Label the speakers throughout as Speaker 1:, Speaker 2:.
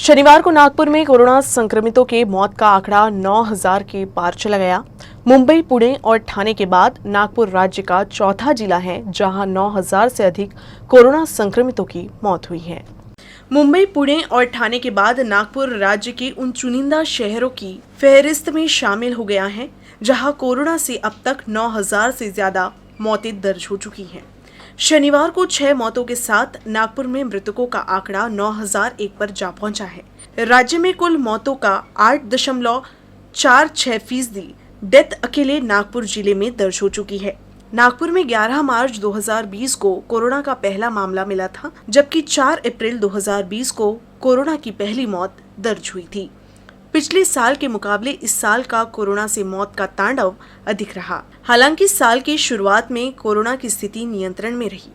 Speaker 1: शनिवार को नागपुर में कोरोना संक्रमितों के मौत का आंकड़ा 9,000 के पार चला गया। मुंबई, पुणे और ठाणे के बाद नागपुर राज्य का चौथा जिला है जहां 9,000 से अधिक कोरोना संक्रमितों की मौत हुई है। मुंबई, पुणे और ठाणे के बाद नागपुर राज्य के उन चुनिंदा शहरों की फहरिस्त में शामिल हो गया है जहां कोरोना से अब तक 9,000 से ज्यादा मौतें दर्ज हो चुकी हैं। शनिवार को 6 मौतों के साथ नागपुर में मृतकों का आंकड़ा 9,001 पर जा पहुंचा है। राज्य में कुल मौतों का 8.46% डेथ अकेले नागपुर जिले में दर्ज हो चुकी है। नागपुर में 11 मार्च 2020 को कोरोना का पहला मामला मिला था, जबकि 4 अप्रैल 2020 को कोरोना की पहली मौत दर्ज हुई थी। पिछले साल के मुकाबले इस साल का कोरोना से मौत का तांडव अधिक रहा। हालांकि साल की शुरुआत में कोरोना की स्थिति नियंत्रण में रही।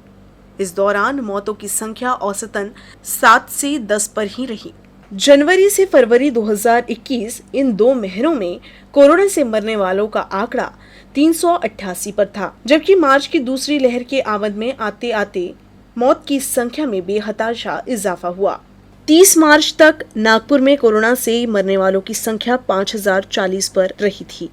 Speaker 1: इस दौरान मौतों की संख्या औसतन 7 से 10 पर ही रही। जनवरी से फरवरी 2021 इन 2 महीनों में कोरोना से मरने वालों का आंकड़ा 388 पर था, जबकि मार्च की दूसरी लहर के आमद में आते आते मौत की संख्या में बेहताशा इजाफा हुआ। 30 मार्च तक नागपुर में कोरोना से मरने वालों की संख्या 5,040 पर रही थी।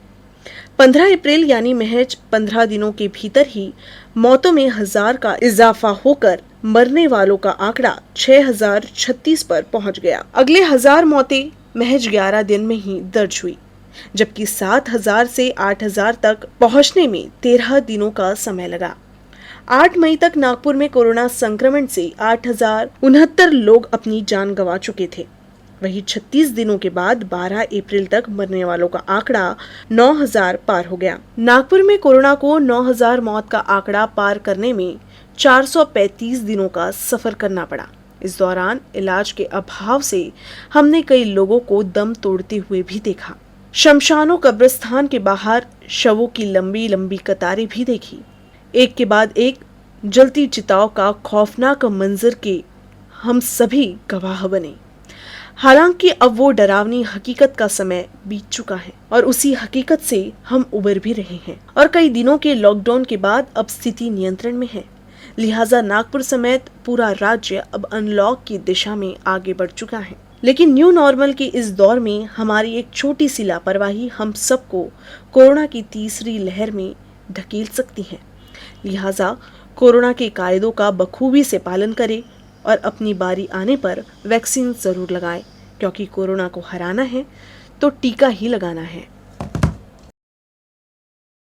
Speaker 1: 15 अप्रैल यानी महज 15 दिनों के भीतर ही मौतों में 1,000 का इजाफा होकर मरने वालों का आंकड़ा 6,036 पर पहुंच गया। अगले 1,000 मौतें महज 11 दिन में ही दर्ज हुई, जबकि 7,000 से 8,000 तक पहुंचने में 13 दिनों का समय लगा। 8 मई तक नागपुर में कोरोना संक्रमण से 8,069 लोग अपनी जान गंवा चुके थे। वहीं 36 दिनों के बाद 12 अप्रैल तक मरने वालों का आंकड़ा 9,000 पार हो गया। नागपुर में कोरोना को 9,000 मौत का आंकड़ा पार करने में 435 दिनों का सफर करना पड़ा। इस दौरान इलाज के अभाव से हमने कई लोगों को दम तोड़ते हुए भी देखा। शमशानों, कब्रिस्तान के बाहर शवों की लंबी लंबी कतारें भी देखी। एक के बाद एक जलती चिताओं का खौफनाक मंजर के हम सभी गवाह बने। हालांकि अब वो डरावनी हकीकत का समय बीत चुका है और उसी हकीकत से हम उबर भी रहे हैं और कई दिनों के लॉकडाउन के बाद अब स्थिति नियंत्रण में है। लिहाजा नागपुर समेत पूरा राज्य अब अनलॉक की दिशा में आगे बढ़ चुका है। लेकिन न्यू नॉर्मल के इस दौर में हमारी एक छोटी सी लापरवाही हम सबको कोरोना की तीसरी लहर में ढकेल सकती है। लिहाजा कोरोना के कायदों का बखूबी से पालन करें और अपनी बारी आने पर वैक्सीन जरूर लगाएं, क्योंकि कोरोना को हराना है तो टीका ही लगाना है।